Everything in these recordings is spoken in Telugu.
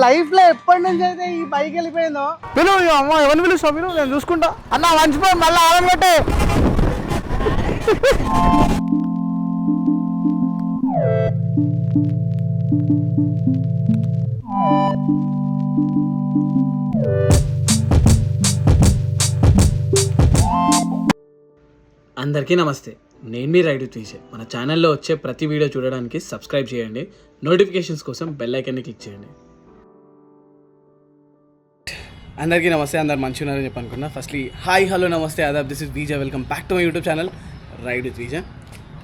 లైఫ్ లో ఎప్పటి నుంచి అయితే ఈ బైక్ వెళ్ళిపోయిందో పిలువు అమ్మ ఎవరిని పిలుస్తావు పిలువు నేను చూసుకుంటా అన్న మంచిపోయి మళ్ళీ ఆలం కట్టే అందరికీ నమస్తే, నేను మీ రైడ్ విత్ విజయ్. మన ఛానల్లో వచ్చే ప్రతి వీడియో చూడడానికి సబ్స్క్రైబ్ చేయండి, నోటిఫికేషన్స్ కోసం బెల్ ఐకాన్ని క్లిక్ చేయండి. అందరికీ నమస్తే, అందరు మంచిగా ఉన్నారని చెప్పి అనుకున్నా. ఫస్ట్లీ హాయ్ హలో నమస్తే ఆదాబ్, this is Vijay. Welcome back to my YouTube channel ride with Vijay.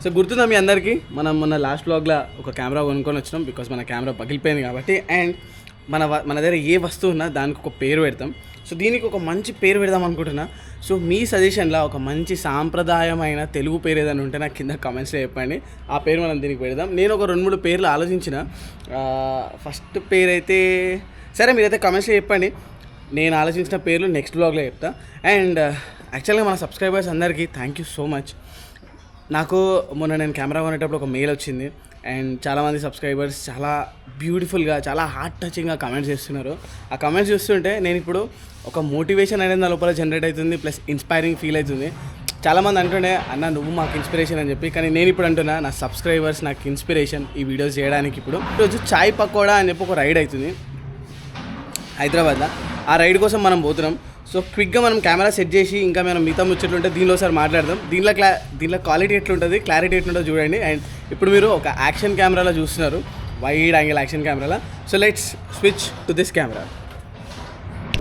So గుర్తుందా మీ అందరికీ, మనం మొన్న లాస్ట్ వ్లాగ్లో ఒక కెమెరా కొనుక్కొని వచ్చినాం. బికాస్ మన కెమెరా పగిలిపోయింది కాబట్టి. అండ్ మన దగ్గర ఏ వస్తువు ఉన్నా దానికి ఒక పేరు పెడతాం. సో దీనికి ఒక మంచి పేరు పెడదాం అనుకుంటున్నా. సో మీ సజెషన్లో ఒక మంచి సాంప్రదాయమైన తెలుగు పేరు ఏదైనా ఉంటే నాకు కింద కామెంట్స్లో చెప్పండి. ఆ పేరు మనం దీనికి పెడదాం. నేను ఒక 2-3 పేర్లు ఆలోచించిన. ఫస్ట్ పేరు అయితే సరే, మీరైతే కామెంట్స్లో చెప్పండి. నేను ఆలోచించిన పేర్లు నెక్స్ట్ బ్లాగ్లో చెప్తా. అండ్ యాక్చువల్గా మన సబ్స్క్రైబర్స్ అందరికీ థ్యాంక్ యూ సో మచ్. నాకు మొన్న నేను కెమెరా కొనేటప్పుడు ఒక మెయిల్ వచ్చింది. అండ్ చాలామంది సబ్స్క్రైబర్స్ చాలా బ్యూటిఫుల్గా, చాలా హార్ట్ టచింగ్గా కమెంట్స్ చేస్తున్నారు. ఆ కమెంట్స్ చూస్తుంటే నేను ఇప్పుడు ఒక మోటివేషన్ అనేది నా లోపల జనరేట్ అవుతుంది, ప్లస్ ఇన్స్పైరింగ్ ఫీల్ అవుతుంది. చాలామంది అంటుండే అన్న నువ్వు మాకు ఇన్స్పిరేషన్ అని చెప్పి, కానీ నేను ఇప్పుడు అంటున్నా నా సబ్స్క్రైబర్స్ నాకు ఇన్స్పిరేషన్ ఈ వీడియోస్ చేయడానికి. ఇప్పుడు ఈరోజు చాయ్ పకోడా అని చెప్పి ఒక రైడ్ అవుతుంది హైదరాబాద్లో. ఆ రైడ్ కోసం మనం పోతున్నాం. సో క్విక్గా మనం కెమెరా సెట్ చేసి ఇంకా మనం మిగతా ముచ్చట్లుంటే దీనిలో ఒకసారి మాట్లాడదాం. దీనిలో క్వాలిటీ ఎట్లుంటుంది, క్లారిటీ ఎట్లుంటుందో చూడండి. అండ్ ఇప్పుడు మీరు ఒక యాక్షన్ కెమెరాలో చూస్తున్నారు, వైడ్ యాంగిల్ యాక్షన్ కెమెరాలో. So let's switch to this camera.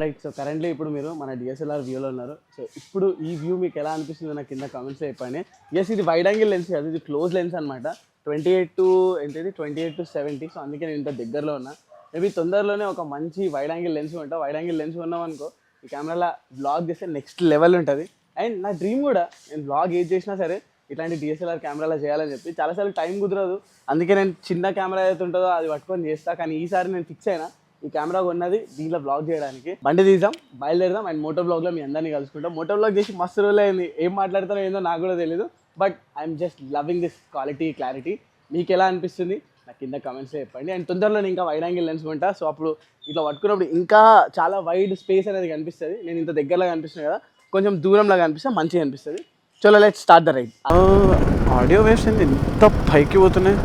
Right, so currently ఇప్పుడు మీరు మన DSLR వ్యూలో ఉన్నారు. సో ఇప్పుడు ఈ వ్యూ మీకు ఎలా అనిపిస్తుందో నాకు కింద కామెంట్స్లో చెప్పండి. ఎస్, ఇది వైడ్ యాంగిల్ లెన్స్ కాదు, ఇది క్లోజ్ లెన్స్ అనమాట. 28-70. సో అందుకే నేను ఇంత దగ్గరలో ఉన్నా. మేబీ తొందరలోనే ఒక మంచి వైడ్ యాంగిల్ లెన్స్ ఉంటా. వైడ్ యాంగిల్ లెన్స్ ఉన్నాం అనుకో, ఈ కెమెరాలో బ్లాగ్ చేస్తే నెక్స్ట్ లెవెల్ ఉంటుంది. అండ్ నా డ్రీమ్ కూడా, నేను బ్లాగ్ ఏది చేసినా సరే ఇట్లాంటి DSLR కెమెరాలో చేయాలని చెప్పి. చాలాసార్లు టైం కుదరదు, అందుకే నేను చిన్న కెమెరా ఏదైతే ఉంటుందో అది పట్టుకొని చేస్తా. కానీ ఈసారి నేను ఫిక్స్ అయినా ఈ కెమెరా ఉన్నది దీంట్లో బ్లాగ్ చేయడానికి. బండి తీద్దాం, బయలుదేరదాం. అండ్ మోటో బ్లాగ్లో మీ అందరినీ కలుసుకుంటాం. మోటో బ్లాగ్ చేసి మస్తు రోజులు అయింది, ఏం మాట్లాడతానో ఏందో నాకు కూడా తెలియదు. But I'm just loving this clarity. మీకు ఎలా అనిపిస్తుంది నాకు కింద కామెంట్స్లో చెప్పండి. అండ్ తొందరలో నేను ఇంకా వైడ్ యాంగిల్ లెన్స్ కొంటా. సో అప్పుడు ఇట్లా పట్టుకున్నప్పుడు ఇంకా చాలా వైడ్ స్పేస్ అనేది కనిపిస్తుంది. నేను ఇంత దగ్గరలో కనిపిస్తుంది కదా, కొంచెం దూరంలో కనిపిస్తే మంచిగా అనిపిస్తుంది. చలో let's start the ride. Audio waves ఎంత పైకి పోతున్నాయి,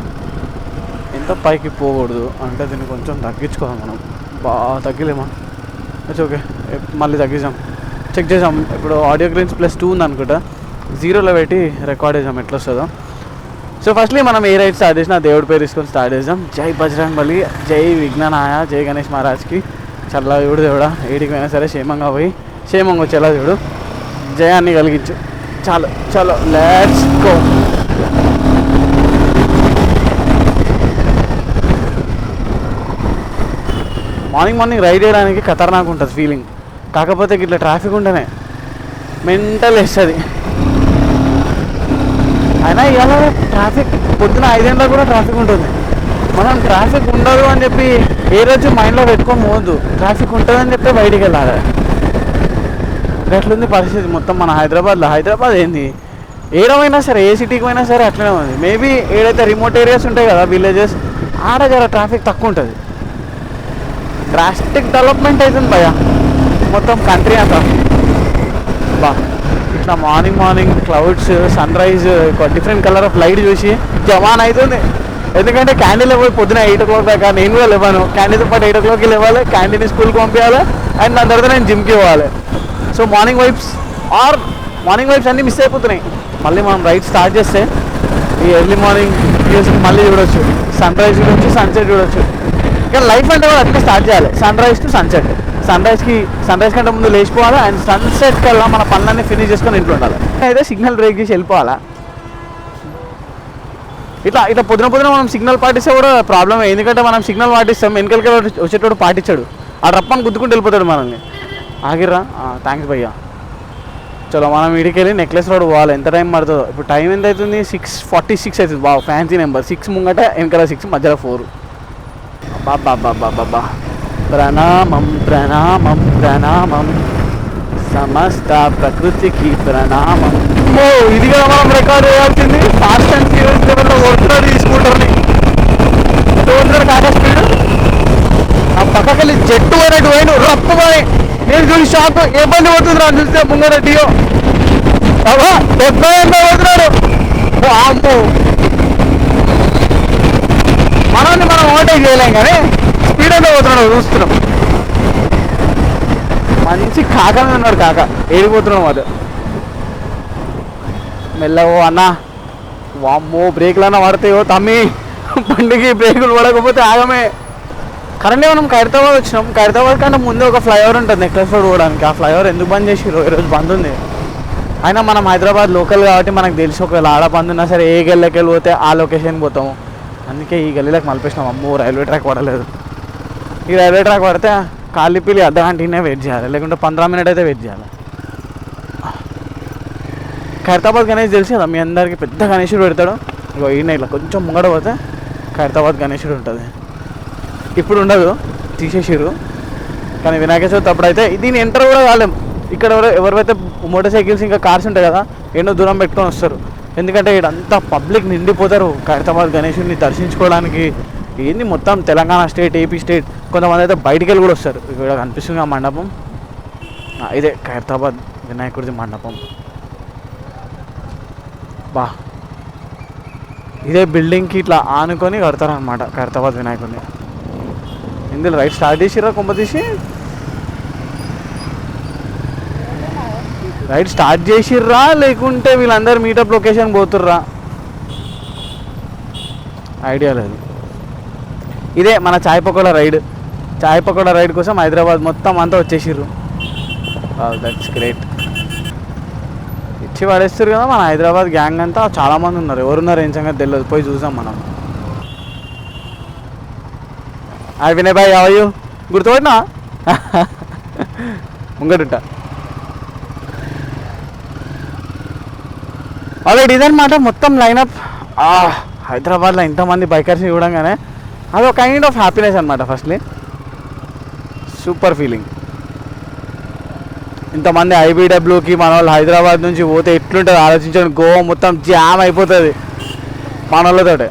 ఎంత పైకి పోకూడదు అంటే దీన్ని కొంచెం తగ్గించుకోవాలి మనం. బాగా తగ్గిలేమా? ఇట్స్ ఓకే, మళ్ళీ తగ్గించాం, చెక్ చేసాం. ఇప్పుడు ఆడియో గ్రీన్స్ +2 ఉంది అనుకుంటా, 0లో పెట్టి రికార్డ్ చేసాం ఎట్లా వస్తుందో. సో ఫస్ట్లీ మనం ఏ రైడ్ స్టార్ట్ చేసినా దేవుడి పేరు తీసుకొని స్టార్ట్ చేద్దాం. జై బజరంగ్ బలి, జై విఘ్ననాయ, జై గణేష్ మహారాజ్కి. చల్ల దేవుడు దేవుడా, ఏడికి పోయినా సరే క్షేమంగా పోయి క్షేమంగా వచ్చేలా దేవుడు జయాన్ని కలిగించు. చలో లెట్స్ గో. మార్నింగ్ రైడ్ చేయడానికి ఖతర్నాక్ ఉంటుంది ఫీలింగ్. కాకపోతే ఇట్లా ట్రాఫిక్ ఉంటేనే మెంటల్ వేస్తుంది. అయినా ఇవాళ ట్రాఫిక్ పొద్దున 5 గంటలకు కూడా ట్రాఫిక్ ఉంటుంది. మనం ట్రాఫిక్ ఉండదు అని చెప్పి ఏ రోజు మైండ్లో పెట్టుకొని పోవద్దు. ట్రాఫిక్ ఉంటుందని చెప్పి బయటికి వెళ్ళాలి. ఎట్లుంది పరిస్థితి మొత్తం మన హైదరాబాద్లో. హైదరాబాద్ ఏంది, ఏడమైనా సరే, ఏ సిటీకి పోయినా సరే అట్లనే ఉంది. మేబీ ఏదైతే రిమోట్ ఏరియాస్ ఉంటాయి కదా, విలేజెస్, ఆడ జర ట్రాఫిక్ తక్కువ ఉంటుంది. డ్రాస్టిక్ డెవలప్మెంట్ అవుతుంది భయ మొత్తం కంట్రీ అంతా. బా ఇట్లా morning clouds, sunrise, different colour of light చూసి జవాన్ అవుతుంది. ఎందుకంటే క్యాండీలో పోయి పొద్దున 8 o'clock దాకా నేను కూడా లేవాను. క్యాండీతో పాటు 8 o'clockకి లేవాలి, క్యాండీని స్కూల్కి పంపించాలి. అండ్ దాని తర్వాత నేను జిమ్కి పోవాలి. సో మార్నింగ్ వైబ్స్ అన్నీ మిస్ అయిపోతున్నాయి. మళ్ళీ మనం రైడ్ స్టార్ట్ చేస్తే ఈ ఎర్లీ మార్నింగ్ వ్యూస్ మళ్ళీ చూడొచ్చు, సన్ రైజ్ చూడొచ్చు, సన్సెట్ చూడొచ్చు. ఇంకా లైఫ్ అంటే కూడా అట్లా స్టార్ట్ చేయాలి, sunrise to sunset. Sunrise కంటే ముందు లేచిపోవాలి. అండ్ సన్సెట్ కల్లా మన పనులన్నీ ఫినిష్ చేసుకొని ఇంట్లో ఉండాలి. అయితే సిగ్నల్ బ్రేక్ చేసి వెళ్ళిపోవాలా. ఇట్లా పొద్దున మనం సిగ్నల్ పాటిస్తే కూడా ప్రాబ్లమే. ఎందుకంటే మనం సిగ్నల్ పాటిస్తాం, వెనకలికి వచ్చేటోడు పాటించాడు, ఆ రప్పని గుద్దుకుంటూ వెళ్ళిపోతాడు మనల్ని. ఆగిర్రా, థ్యాంక్స్ భయ్యా. చలో మనం వీడికి వెళ్ళి నెక్లెస్ రోడ్ పోవాలి. ఎంత టైం పడుతుందో. ఇప్పుడు టైం ఎంత అవుతుంది, 6:46 అవుతుంది. బాగా ఫ్యాన్సీ నెంబర్. 6 ముంగట, వెనకాల 6, మధ్యలో 4. బాబా ప్రణామం సమస్త ప్రకృతికి ప్రణామం. ఇది కదా మనం రికార్డ్ చేయాల్సింది. ఫాస్ట్ అండ్ ఫ్యూరియస్ లెవెల్లో కొడుతున్నారు ఈ స్కూటర్ని. 200 కాదా స్పీడ్. పక్కకెళ్ళి జట్టు పోయినట్టు పోయిన రప్పు పోయి నేను చూసి షాక్ ఏ బండి పోతుంది రా చూస్తే ముంగర డియో బాబా 70 పోతున్నాడు. అమ్ము మనల్ని మనం ఓవర్టేక్ చేయలేం కానీ స్పీడ్ ఎంత పోతున్నాడు చూస్తున్నాం. మంచి కాకనే ఉన్నాడు కాక ఏడిపోతున్నాం అది మెల్లవో అన్న. వామ్మో బ్రేకులన్నా పడతాయో తమ్మి, బండికి బ్రేకులు పడకపోతే ఆగమే. కరెంట్లీ మనం ఖైరతాబాద్ వచ్చినాం. ఖైరతాబాద్ కంటే ముందు ఒక ఫ్లైఓవర్ ఉంటుంది నెక్లెస్ రోడ్ పోవడానికి. ఆ ఫ్లైఓవర్ ఎందుకు బంద్ చేసిర్రు, ఈరోజు బంద్ ఉంది. అయినా మనం హైదరాబాద్ లోకల్ కాబట్టి మనకు తెలిసి ఒకవేళ ఆడ బంద్ ఉన్నా సరే ఏ గల్లీకి వెళ్ళిపోతే ఆ లొకేషన్కి పోతాము. అందుకే ఈ గల్లీలోకి మలిపేసినాం. అమ్మో రైల్వే ట్రాక్ పడలేదు. ఈ రైల్వే ట్రాక్ పడితే కాలిపిల్లి అర్ధగంటనే వెయిట్ చేయాలి, లేకుంటే 15 మినిట్ అయితే వెయిట్ చేయాలి. ఖైరతాబాద్ గణేష్ తెలిసి కదా మీ అందరికీ, పెద్ద గణేశుడు పెడతాడు. ఇగో ఈయన ఇట్లా కొంచెం ముంగడ పోతే ఖైరతాబాద్ గణేశుడు ఉంటుంది. ఇప్పుడు ఉండదు, తీసేసిర్రు. కానీ వినాయక చవితి అప్పుడైతే దీన్ని ఎంటర్ కూడా కాలేం. ఇక్కడ ఎవరైతే మోటార్ సైకిల్స్ ఇంకా కార్స్ ఉంటాయి కదా ఎన్నో దూరం పెట్టుకొని వస్తారు. ఎందుకంటే ఇక్కడంతా పబ్లిక్ నిండిపోతారు ఖైరతాబాద్ గణేశుడిని దర్శించుకోవడానికి. ఏంది మొత్తం తెలంగాణ స్టేట్, ఏపీ స్టేట్, కొంతమంది అయితే బయటికి వెళ్ళి కూడా వస్తారు. ఇక్కడ కనిపిస్తుంది ఆ మండపం, ఇదే ఖైరతాబాద్ వినాయకుడిది మండపం. బా ఇదే బిల్డింగ్కి ఇట్లా ఆనుకొని కడతారనమాట ఖైరతాబాద్ వినాయకుడిని. ఇందులో రైట్ స్టార్ట్ చేసిర్రా కొంప తీసి, రైట్ స్టార్ట్ చేసిర్రా లేకుంటే వీళ్ళందరూ మీటప్ లొకేషన్ పోతుర్రా ఐడియా లేదు. ఇదే మన చాయ్ పకోడా రైడ్. చాయ్ పకోడా రైడ్ కోసం హైదరాబాద్ మొత్తం అంతా వచ్చేసిర్రు. That's great. ఇచ్చి పడేస్తారు కదా మన హైదరాబాద్ గ్యాంగ్ అంతా. చాలామంది ఉన్నారు, ఎవరున్నారు ఏం సంగతి తెలియదు, పోయి చూసాం మనం. హాయ్ వినయ్ భాయ్, హౌ ఆర్ యు? గుర్తుపడినా ముంగడుంట. ఆల్రెడీ ఇదనమాట మొత్తం లైనప్. హైదరాబాద్లో ఇంతమంది బైకర్స్ని చూడంగానే అదొక కైండ్ ఆఫ్ హ్యాపీనెస్ అనమాట. Firstly super feeling. ఇంతమంది ఐబీడబ్ల్యూకి మన వాళ్ళు హైదరాబాద్ నుంచి పోతే ఎట్లుంటుంది ఆలోచించండి. గోవా మొత్తం జామ్ అయిపోతుంది మన వాళ్ళతోటే.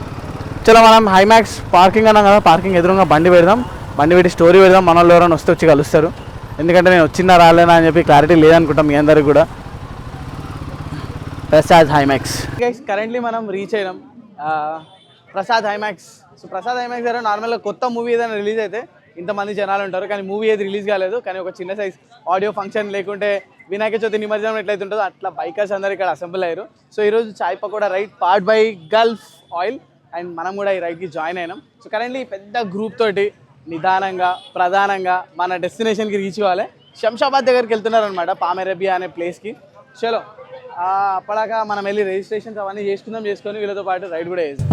చలో మనం హైమాక్స్ పార్కింగ్ అన్నాం కదా, పార్కింగ్ ఎదురుగా బండి పెడదాం. బండి పెట్టి స్టోరీ పెడదాం. మన వాళ్ళు ఎవరైనా వస్తే వచ్చి కలుస్తారు. ఎందుకంటే నేను వచ్చినా రాలేనా అని చెప్పి క్లారిటీ లేదనుకుంటాం మీ అందరికి కూడా. ప్రసాద్ హైమాక్స్ గైస్, కరెంట్లీ మనం రీచ్ అయినాం ప్రసాద్ హైమాక్స్. సో ప్రసాద్ హైమాక్స్ దగ్గర నార్మల్గా కొత్త మూవీ ఏదైనా రిలీజ్ అయితే ఇంతమంది జనాలు ఉంటారు, కానీ మూవీ ఏది రిలీజ్ కాలేదు. కానీ ఒక చిన్న సైజ్ ఆడియో ఫంక్షన్ లేకుంటే వినాయక చవితి నిమజ్జనం ఎట్లయితే ఉంటుందో అట్లా బైకర్స్ అందరూ ఇక్కడ అసెంబ్ల్ అయ్యారు. సో ఈరోజు chai pakoda ride part by Gulf oil, and మనం కూడా ఈ రైడ్కి జాయిన్ అయినాం. సో కరెంట్లీ పెద్ద గ్రూప్ తోటి నిదానంగా ప్రధానంగా మన డెస్టినేషన్కి రీచ్ అవ్వాలి. శంషాబాద్ దగ్గరికి వెళ్తున్నారనమాట, పామ్ అరేబియా అనే ప్లేస్కి. చలో అప్పటిదాకా మనం వెళ్ళి రిజిస్ట్రేషన్స్ అవన్నీ చేసుకొని వీళ్ళతో పాటు రైడ్ కూడా చేస్తాం.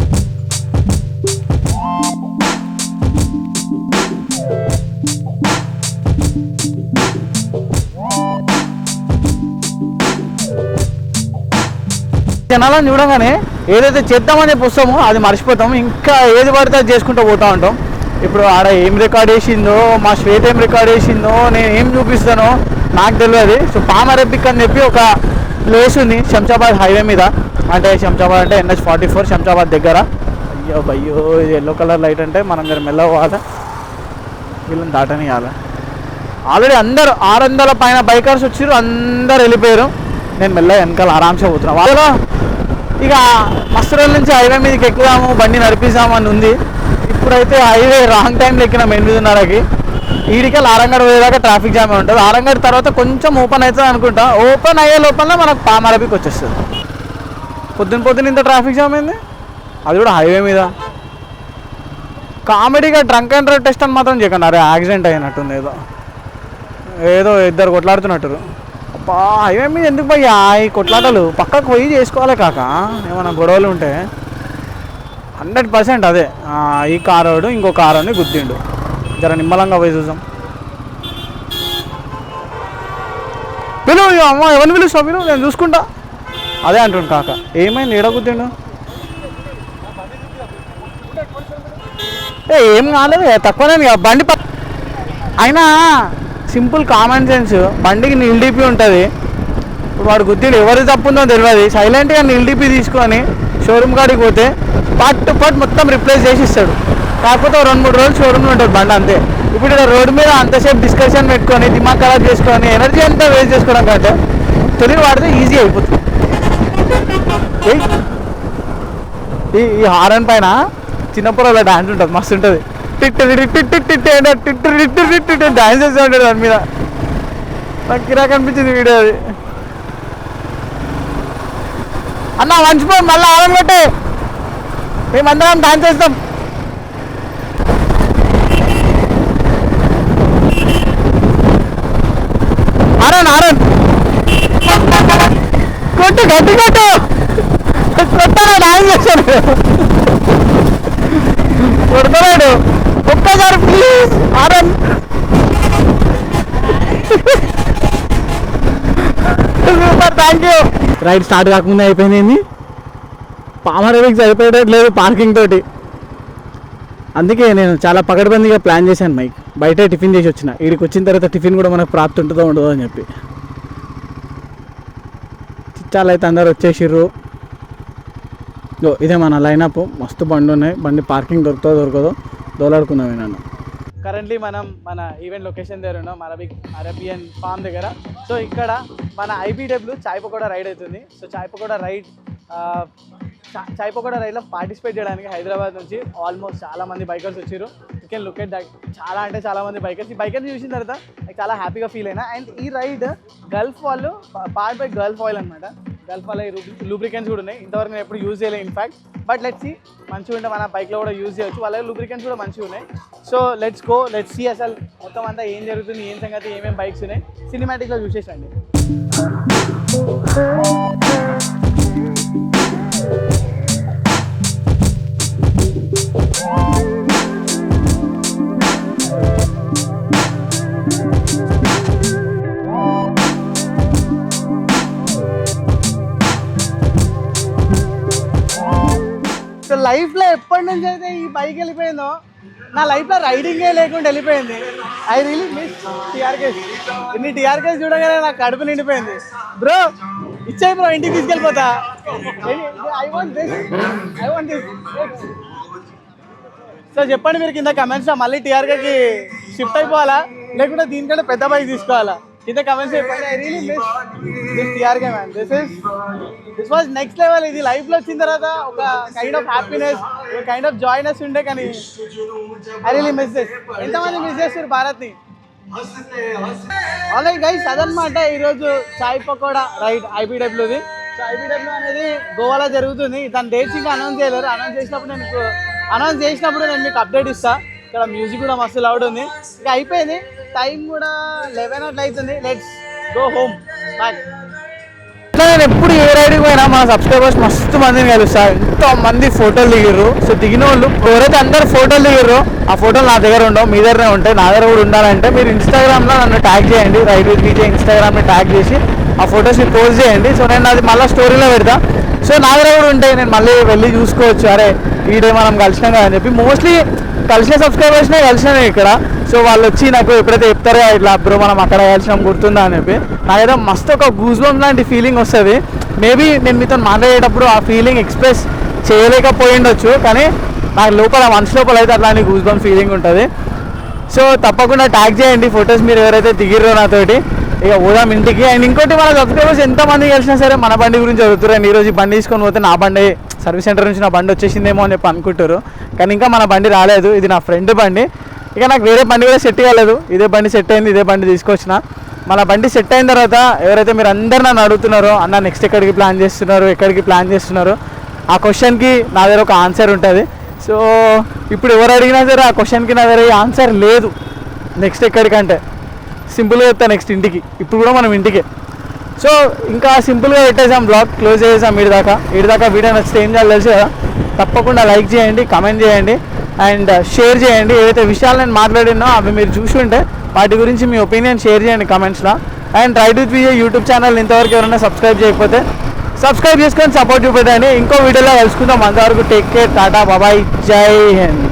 జనాలను చూడగానే ఏదైతే చేద్దామని చెప్పి వస్తామో అది మర్చిపోతాము, ఇంకా ఏది పడితే అది చేసుకుంటూ పోతూ ఉంటాం. ఇప్పుడు ఆడ ఏం రికార్డ్ చేసిందో, మా శ్వేత ఏం రికార్డ్ చేసిందో, నేను ఏం చూపిస్తానో నాకు తెలియదు. సో పామ్ అరేబిక్ అని చెప్పి ఒక ప్లేస్ ఉంది శంషాబాద్ హైవే మీద. అంటే శంషాబాద్ అంటే NH44 శంషాబాద్ దగ్గర. అయ్యో భయ్యో, ఇది ఎల్లో కలర్ లైట్ అంటే మనం మీరు మెల్లగా పోవాలి, వీళ్ళని దాటనియాలి. ఆల్రెడీ అందరు 600 పైన బైకర్స్ వచ్చారు, అందరు వెళ్ళిపోయారు. నేను మెల్లగా వెనకాల ఆరామ్సే పోతున్నాను. వాళ్ళలో ఇక మస్తు రోజుల నుంచి హైవే మీదకి ఎక్కుదాము, బండి నడిపిస్తాము అని ఉంది. ఇప్పుడైతే హైవే రాంగ్ టైంలో ఎక్కినాం 8:30కి. ఈడికెళ్ళి ఆరంగడ్ పోయేదాకా ట్రాఫిక్ జామ్ ఉంటుంది. ఆరంగడ్ తర్వాత కొంచెం ఓపెన్ అవుతుంది అనుకుంటా. ఓపెన్ అయ్యే లోపల మనకు పామ్ అరేబిక్ వచ్చేస్తుంది. పొద్దున ఇంత ట్రాఫిక్ జామ్ అయింది, అది కూడా హైవే మీద. కామెడీగా డ్రంక్ అండ్ డ్రైవ్ టెస్ట్ అని మాత్రం చేయకండి. అరే యాక్సిడెంట్ అయినట్టుంది, ఏదో ఇద్దరు కొట్లాడుతున్నట్టు. అబ్బా హైవే మీద ఎందుకు పోయా ఈ కొట్లాటలు? పక్కకు పోయి చేసుకోవాలి కాక, ఏమైనా గొడవలు ఉంటే. 100% అదే ఈ కారోడు ఇంకో కారోని గుద్దిండు. జర నిమ్మలంగా పోయి చూసాం. పిలువు అమ్మ, ఎవరిని పిలుస్తావు? పిలువు, నేను చూసుకుంటా. అదే అంటుండు కాక. ఏమైంది, ఏడ గుద్దిండు? ఏం కాలేదు, తక్కువనే బండి. అయినా సింపుల్ కామన్ సెన్స్, బండికి నీల్ డీపీ ఉంటుంది. ఇప్పుడు వాడు గుద్దిడు, ఎవరి తప్పుందో తెలియదు. సైలెంట్గా నీల్ డీపీ తీసుకొని షోరూమ్ కాడికి పోతే పట్టు మొత్తం రిప్లేస్ చేసి ఇస్తాడు. కాకపోతే 2-3 రోజులు షోరూమ్లో ఉంటుంది బండి, అంతే. ఇప్పుడు ఇక్కడ రోడ్డు మీద అంతసేపు డిస్కషన్ పెట్టుకొని దిమాగ్ ఖరాబ్ చేసుకొని ఎనర్జీ అంతా వేస్ట్ చేసుకోవడం కంటే తెలుగు వాడితే ఈజీ అయిపోతుంది. ఈ హారన్ పైన చిన్నప్పుడు డాన్స్ ఉంటుంది, మస్తు ఉంటుంది. డాన్స్ చేస్తూ ఉంటుంది దాని మీద. నాకు కిరాక్ అనిపించింది వీడియో అది. అన్న మంచిపోయి మళ్ళీ హారన్ కొట్టే, మేమందరం డాన్స్ చేస్తాం. హారన్ హారన్ కొట్టు, గట్టి కొట్టు, కొట్టారా డాన్స్ చేస్తాను. కొడతాడు ఒక్కసారి please horn. Super, thank you. Ride start కాకముందే అయిపోయింది. పామరవికి సరిపోయేటట్లేదు పార్కింగ్ తోటి. అందుకే నేను చాలా పకడ్బందీగా ప్లాన్ చేశాను మైక్. బయటే టిఫిన్ చేసి వచ్చిన, వీడికి వచ్చిన తర్వాత టిఫిన్ కూడా మనకు ప్రాప్తి ఉంటుందో ఉండదో అని చెప్పి. చిచ్చాలు అయితే అందరు వచ్చేసిర్రు. ఇదే మన లైనప్. మస్తు బండి ఉన్నాయి. బండి పార్కింగ్ దొరకదో దోలాడుకుందాం. నన్ను కరెంట్లీ మనం మన ఈవెంట్ లొకేషన్ దగ్గర ఉన్నాం, అరబియన్ ఫామ్ దగ్గర. సో ఇక్కడ మన ఐబీడబ్ల్యూ చాయ్ పకోడా రైడ్ అవుతుంది. సో చాయ్ పకోడా రైడ్లో పార్టిసిపేట్ చేయడానికి హైదరాబాద్ నుంచి ఆల్మోస్ట్ చాలామంది బైకర్స్ వచ్చారు. You can look at that. చాలామంది బైకర్స్. ఈ బైకర్ని చూసిన తర్వాత నాకు చాలా హ్యాపీగా ఫీల్ అయినా. అండ్ ఈ రైడ్ గల్ఫ్ వాళ్ళు పార్ట్ బై గల్ఫ్ ఆయిల్ అనమాట. గల్ఫ్ వాళ్ళ లూబ్రికెంట్స్ కూడా ఉన్నాయి. ఇంతవరకు నేను ఎప్పుడు యూజ్ చేయలేదు ఇన్ఫాక్ట్. బట్ లెట్స్ సీ, మంచిగా ఉంటే మన బైక్లో కూడా యూజ్ చేయొచ్చు. వాళ్ళ లూబ్రికెంట్స్ కూడా మంచిగా ఉన్నాయి. సో లెట్స్ సీ అసలు మొత్తం అంతా ఏం జరుగుతుంది, ఏం సంగతి, ఏమేమి బైక్స్ ఉన్నాయి సినిమాటిక్లో చూసేసండి. సో లైఫ్లో ఎప్పటి నుంచి అయితే ఈ బైక్ వెళ్ళిపోయిందో, నా లైఫ్లో రైడింగే లేకుండా వెళ్ళిపోయింది. I really miss TRKs. ఇన్ని టీఆర్కేస్ చూడగానే నాకు కడుపు నిండిపోయింది. బ్రో ఇచ్చాయి బ్రో, ఇంటికి తీసుకెళ్ళిపోతా. I want this. సో చెప్పండి మీరు కింద కమెంట్స్లో, మళ్ళీ టీఆర్కేకి షిఫ్ట్ అయిపోవాలా లేకుంటే దీనికంటే పెద్ద బైక్ తీసుకోవాలా? కింద కమెంట్స్ చెప్పండి. I really miss this TRK man. This was next level. ఇది లైఫ్లో వచ్చిన తర్వాత ఒక కైండ్ ఆఫ్ హ్యాపీనెస్, ఒక కైండ్ ఆఫ్ జాయ్నెస్ ఉండే. కానీ ఐ రియలీ మిస్ దిస్. ఎంతమంది మిస్ చేస్తారు భారత్ని? ఆల్రైట్ గైస్, అదనమాట ఈరోజు చాయ్ పకోడా రైడ్ ఐబీడబ్ల్యూది. సో ఐబీడబ్ల్యూ అనేది గోవాలో జరుగుతుంది. దాని డేట్స్ ఇంకా అనౌన్స్ చేయలేరు. అనౌన్స్ చేసినప్పుడు నేను మీకు అప్డేట్ ఇస్తాను. ఇక్కడ మ్యూజిక్ కూడా మస్తు లౌడ్ ఉంది. ఇక అయిపోయింది, టైం కూడా 11 అట్లా అవుతుంది. Let's go home back. నేను ఎప్పుడు ఏ రైడ్కి పోయినా మన సబ్స్క్రైబర్స్ మస్తు మందిని కలుస్తా. ఎంతోమంది ఫోటోలు దిగిర్రు. సో దిగిన వాళ్ళు ఎవరైతే అందరు ఫోటోలు దిగిర్రో ఆ ఫోటోలు నా దగ్గర ఉండవు, మీ దగ్గరనే ఉంటాయి. నా దగ్గర కూడా ఉండాలంటే మీరు ఇన్స్టాగ్రామ్లో నన్ను ట్యాగ్ చేయండి. రైడ్ విత్ విజయ్ ఇన్స్టాగ్రామ్ని ట్యాగ్ చేసి ఆ ఫొటోస్ని పోస్ట్ చేయండి. సో నేను అది మళ్ళీ స్టోరీలో పెడతా. సో నా దగ్గర కూడా ఉంటాయి, నేను మళ్ళీ వెళ్ళి చూసుకోవచ్చు. అరే ఈ డే మనం కలిసినాం కదా అని చెప్పి. మోస్ట్లీ కలిసిన సబ్స్క్రైబర్స్నే కలిసినాను ఇక్కడ. సో వాళ్ళు వచ్చి నాకు ఎప్పుడైతే చెప్తారో ఇట్లా బ్రో మనం అక్కడ కలిసినాం గుర్తుందా అని చెప్పి, నాకైతే మస్తు ఒక గూస్ బంప్ లాంటి ఫీలింగ్ వస్తుంది. మేబీ నేను మీతో మాట్లాడేటప్పుడు ఆ ఫీలింగ్ ఎక్స్ప్రెస్ చేయలేకపోయిండొచ్చు, కానీ నాకు లోపల మనసు లోపల అయితే అట్లాంటి గూస్ బంప్ ఫీలింగ్ ఉంటుంది. సో తప్పకుండా ట్యాగ్ చేయండి ఫొటోస్ మీరు ఎవరైతే దిగిర్రో నాతోటి. ఇక పోదాం ఇంటికి. అండ్ ఇంకోటి మన సబ్స్క్రైబర్స్ ఎంతమంది కలిసినా సరే మన బండి గురించి చదువుతారు. ఈరోజు ఈ బండి తీసుకొని పోతే నా బండి సర్వీస్ సెంటర్ నుంచి నా బండి వచ్చేసిందేమో అని చెప్పి అనుకుంటారు, కానీ ఇంకా మన బండి రాలేదు. ఇది నా ఫ్రెండ్ బండి. ఇక నాకు వేరే బండి కూడా సెట్ కాలేదు, ఇదే బండి సెట్ అయింది, ఇదే బండి తీసుకొచ్చిన. మన బండి సెట్ అయిన తర్వాత ఎవరైతే మీరు అందరు నన్ను అడుగుతున్నారో అన్న నెక్స్ట్ ఎక్కడికి ప్లాన్ చేస్తున్నారు ఆ క్వశ్చన్కి నా దగ్గర ఒక ఆన్సర్ ఉంటుంది. సో ఇప్పుడు ఎవరు అడిగినా సరే ఆ క్వశ్చన్కి నా దగ్గర ఆన్సర్ లేదు. నెక్స్ట్ ఎక్కడికంటే సింపుల్గా చెప్తా, నెక్స్ట్ ఇంటికి. ఇప్పుడు కూడా మనం ఇంటికే. సో ఇంకా సింపుల్గా పెట్టేసాం, బ్లాగ్ క్లోజ్ చేసాం. వీడి దాకా వీడియో నచ్చితే ఏం చేయాలి తెలుసు కదా, తప్పకుండా లైక్ చేయండి, కమెంట్ చేయండి అండ్ షేర్ చేయండి. ఏవైతే విషయాలు నేను మాట్లాడినో అవి మీరు చూసి ఉంటే వాటి గురించి మీ ఒపీనియన్ షేర్ చేయండి కమెంట్స్లో. And ride with Vijay YouTube channel ఇంతవరకు ఎవరైనా సబ్స్క్రైబ్ చేయకపోతే సబ్స్క్రైబ్ చేసుకొని సపోర్ట్ చూపెట్టండి. ఇంకో వీడియోలో కలుసుకుందాం. అంతవరకు టేక్ కేర్, టాటా, బాబాయ్, జై హింద్.